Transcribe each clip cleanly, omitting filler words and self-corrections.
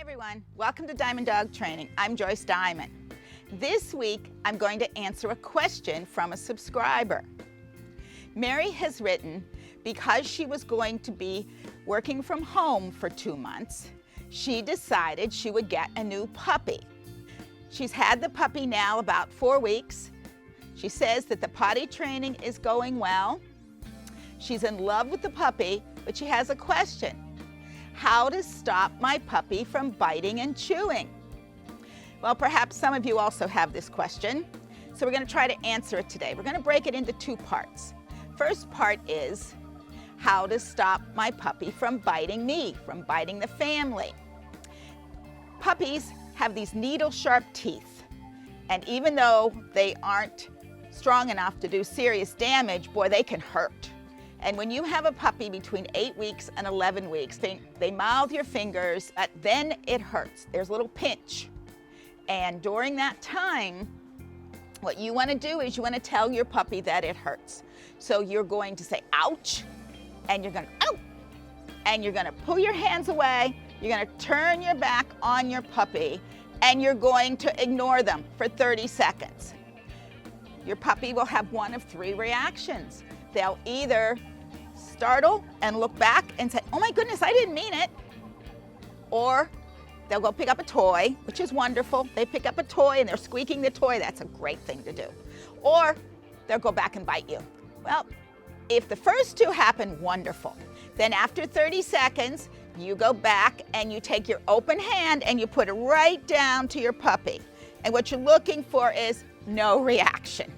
Hi everyone, welcome to Diamond Dog Training. I'm Joyce Diamond. This week I'm going to answer a question from a subscriber. Mary has written, because she was going to be working from home for 2 months, she decided she would get a new puppy. She's had the puppy now about 4 weeks. She says that the potty training is going well. She's in love with the puppy, but she has a question. How to stop my puppy from biting and chewing? Well, perhaps some of you also have this question, so we're going to try to answer it today. We're going to break it into 2 parts. First part is how to stop my puppy from biting me, from biting the family. Puppies have these needle-sharp teeth, and even though they aren't strong enough to do serious damage, boy, they can hurt. And when you have a puppy between 8 weeks and 11 weeks, they mouth your fingers, then it hurts. There's a little pinch. And during that time, what you want to do is you want to tell your puppy that it hurts. So you're going to say, ouch, and you're going to, ow, and you're going to pull your hands away. You're going to turn your back on your puppy, and you're going to ignore them for 30 seconds. Your puppy will have one of 3 reactions. They'll either startle and look back and say, oh my goodness, I didn't mean it. Or they'll go pick up a toy, which is wonderful. They pick up a toy and they're squeaking the toy. That's a great thing to do. Or they'll go back and bite you. Well, if the first 2 happen, wonderful. Then after 30 seconds, you go back and you take your open hand and you put it right down to your puppy. And what you're looking for is no reaction.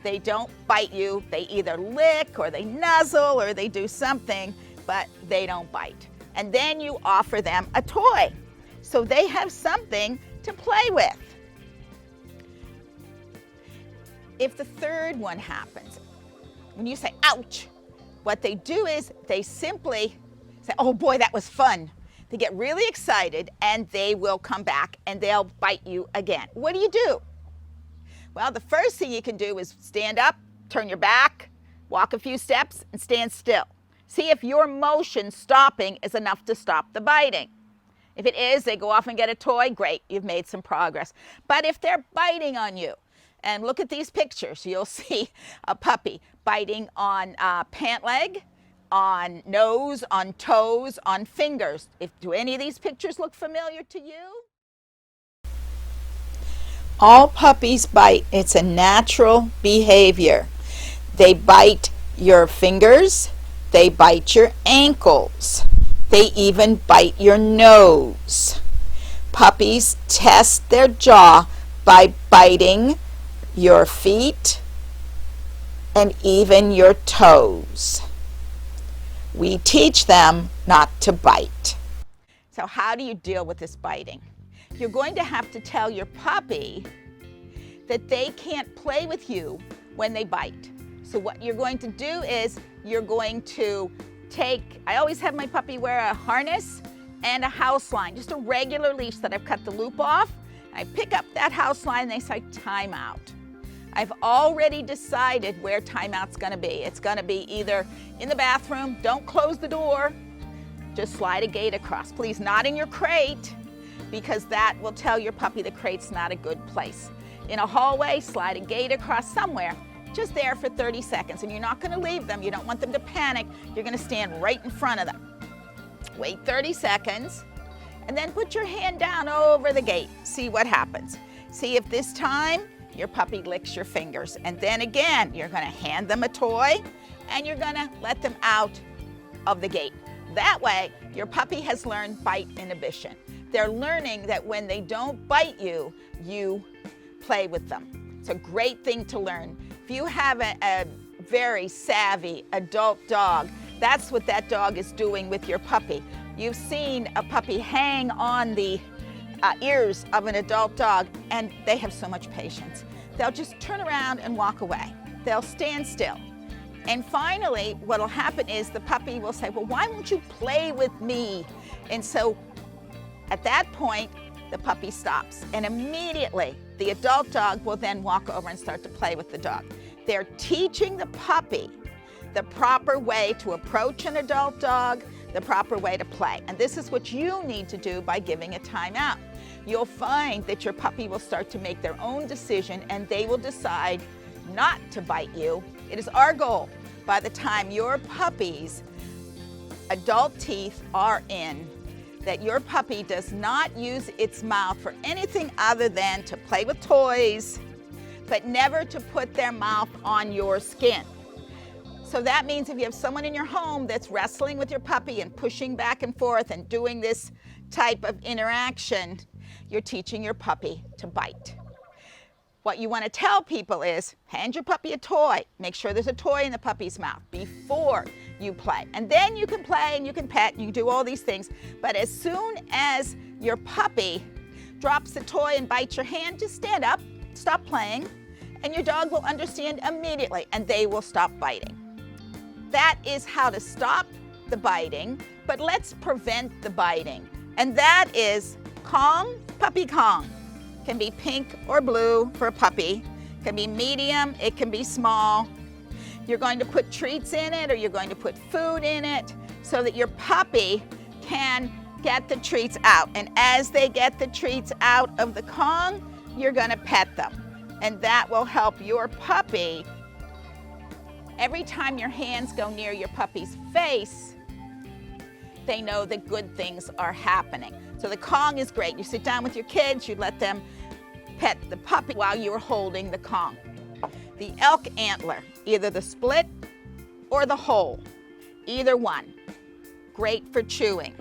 They don't bite you. They either lick or they nuzzle or they do something, but they don't bite. And then you offer them a toy, so they have something to play with. If the 3rd one happens, when you say, ouch, what they do is they simply say, oh boy, that was fun. They get really excited and they will come back and they'll bite you again. What do? Well, the first thing you can do is stand up, turn your back, walk a few steps, and stand still. See if your motion stopping is enough to stop the biting. If it is, they go off and get a toy. Great, you've made some progress. But if they're biting on you, and look at these pictures, you'll see a puppy biting on pant leg, on nose, on toes, on fingers. Do any of these pictures look familiar to you? All puppies bite. It's a natural behavior. They bite your fingers, they bite your ankles, they even bite your nose. Puppies test their jaw by biting your feet and even your toes. We teach them not to bite. So how do you deal with this biting? You're going to have to tell your puppy that they can't play with you when they bite. So what you're going to do is you're going to I always have my puppy wear a harness and a house line, just a regular leash that I've cut the loop off. I pick up that house line and they say timeout. I've already decided where timeout's going to be. It's going to be either in the bathroom, don't close the door, just slide a gate across. Please, not in your crate, because that will tell your puppy the crate's not a good place. In a hallway, slide a gate across somewhere, just there for 30 seconds. And you're not going to leave them. You don't want them to panic. You're going to stand right in front of them. Wait 30 seconds, and then put your hand down over the gate. See what happens. See if this time your puppy licks your fingers. And then again, you're going to hand them a toy, and you're going to let them out of the gate. That way, your puppy has learned bite inhibition. They're learning that when they don't bite you, you play with them. It's a great thing to learn. If you have a very savvy adult dog, that's what that dog is doing with your puppy. You've seen a puppy hang on the ears of an adult dog, and they have so much patience. They'll just turn around and walk away. They'll stand still. And finally, what'll happen is the puppy will say, well, why won't you play with me? And so at that point, the puppy stops, and immediately the adult dog will then walk over and start to play with the dog. They're teaching the puppy the proper way to approach an adult dog, the proper way to play. And this is what you need to do by giving a timeout. You'll find that your puppy will start to make their own decision and they will decide not to bite you. It is our goal, by the time your puppy's adult teeth are in, that your puppy does not use its mouth for anything other than to play with toys, but never to put their mouth on your skin. So that means if you have someone in your home that's wrestling with your puppy and pushing back and forth and doing this type of interaction, you're teaching your puppy to bite. What you want to tell people is, hand your puppy a toy. Make sure there's a toy in the puppy's mouth before you play. And then you can play and you can pet and you can do all these things. But as soon as your puppy drops the toy and bites your hand, just stand up, stop playing, and your dog will understand immediately and they will stop biting. That is how to stop the biting, but let's prevent the biting. And that is Kong, Puppy Kong. Can be pink or blue for a puppy. Can be medium, it can be small. You're going to put treats in it or you're going to put food in it so that your puppy can get the treats out. And as they get the treats out of the Kong, you're going to pet them. And that will help your puppy. Every time your hands go near your puppy's face, they know that good things are happening. So the Kong is great. You sit down with your kids, you let them pet the puppy while you're holding the Kong. The elk antler, either the split or the whole, either one, great for chewing.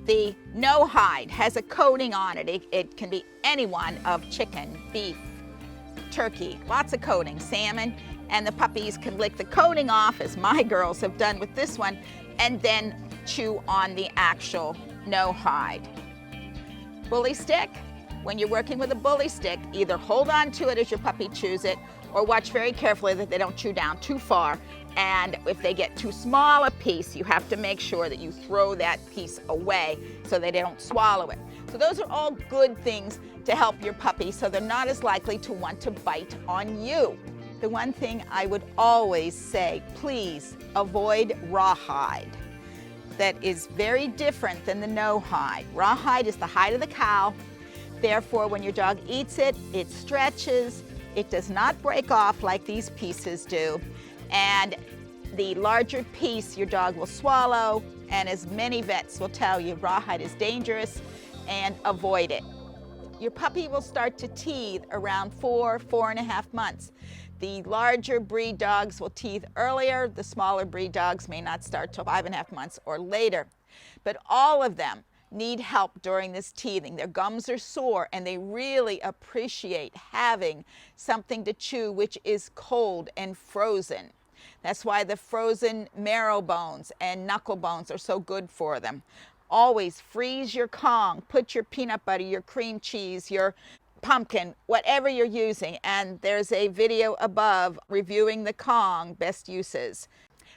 The no hide has a coating on it. It can be any one of chicken, beef, turkey, lots of coating, salmon, and the puppies can lick the coating off, as my girls have done with this one, and then chew on the actual no hide. Bully stick, when you're working with a bully stick, either hold on to it as your puppy chews it or watch very carefully that they don't chew down too far. And if they get too small a piece, you have to make sure that you throw that piece away so that they don't swallow it. So those are all good things to help your puppy so they're not as likely to want to bite on you. The one thing I would always say, please avoid rawhide. That is very different than the no hide. Rawhide is the hide of the cow. Therefore, when your dog eats it, it stretches. It does not break off like these pieces do. And the larger piece your dog will swallow. And as many vets will tell you, rawhide is dangerous and avoid it. Your puppy will start to teeth around 4.5 months. The larger breed dogs will teeth earlier. The smaller breed dogs may not start till 5.5 months or later. But all of them need help during this teething. Their gums are sore and they really appreciate having something to chew which is cold and frozen. That's why the frozen marrow bones and knuckle bones are so good for them. Always freeze your Kong, put your peanut butter, your cream cheese, your pumpkin, whatever you're using, and there's a video above reviewing the Kong best uses.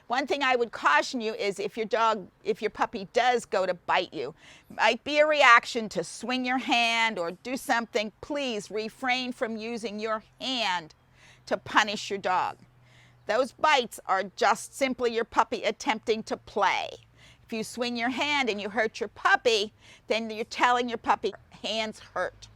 One thing I would caution you is if your puppy does go to bite you, might be a reaction to swing your hand or do something, please refrain from using your hand to punish your dog. Those bites are just simply your puppy attempting to play. If you swing your hand and you hurt your puppy, then you're telling your puppy hands hurt.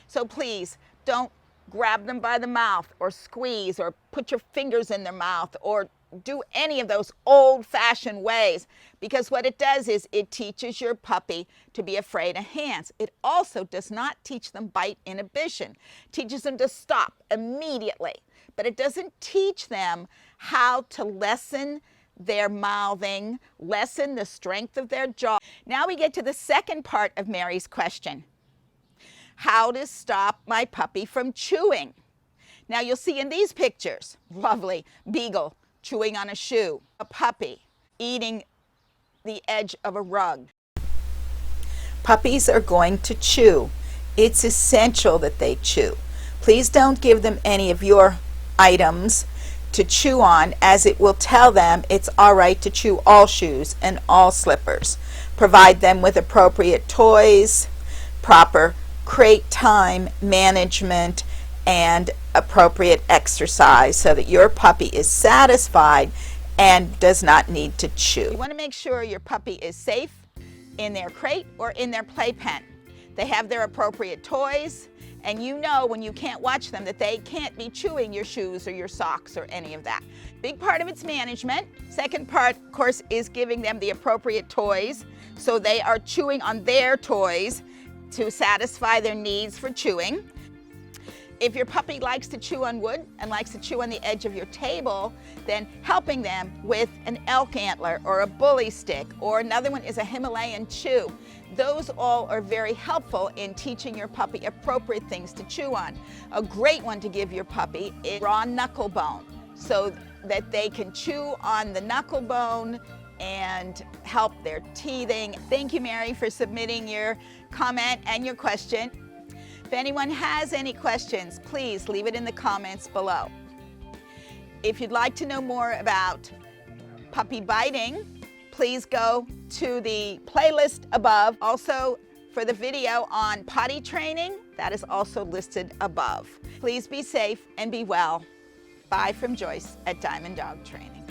So please don't grab them by the mouth or squeeze or put your fingers in their mouth or do any of those old-fashioned ways, because what it does is it teaches your puppy to be afraid of hands. It also does not teach them bite inhibition. It teaches them to stop immediately, but it doesn't teach them how to lessen their mouthing, lessen the strength of their jaw. Now we get to the second part of Mary's question. How to stop my puppy from chewing. Now you'll see in these pictures, lovely beagle chewing on a shoe, a puppy eating the edge of a rug. Puppies are going to chew. It's essential that they chew. Please don't give them any of your items to chew on, as it will tell them it's all right to chew all shoes and all slippers. Provide them with appropriate toys, proper crate time management, and appropriate exercise so that your puppy is satisfied and does not need to chew. You want to make sure your puppy is safe in their crate or in their playpen. They have their appropriate toys, and you know when you can't watch them that they can't be chewing your shoes or your socks or any of that. Big part of it's management. Second part, of course, is giving them the appropriate toys so they are chewing on their toys to satisfy their needs for chewing. If your puppy likes to chew on wood and likes to chew on the edge of your table, then helping them with an elk antler or a bully stick, or another one is a Himalayan chew. Those all are very helpful in teaching your puppy appropriate things to chew on. A great one to give your puppy is raw knuckle bone, so that they can chew on the knuckle bone and help their teething. Thank you, Mary, for submitting your comment and your question. If anyone has any questions, please leave it in the comments below. If you'd like to know more about puppy biting, please go to the playlist above. Also, for the video on potty training, that is also listed above. Please be safe and be well. Bye from Joyce at Diamond Dog Training.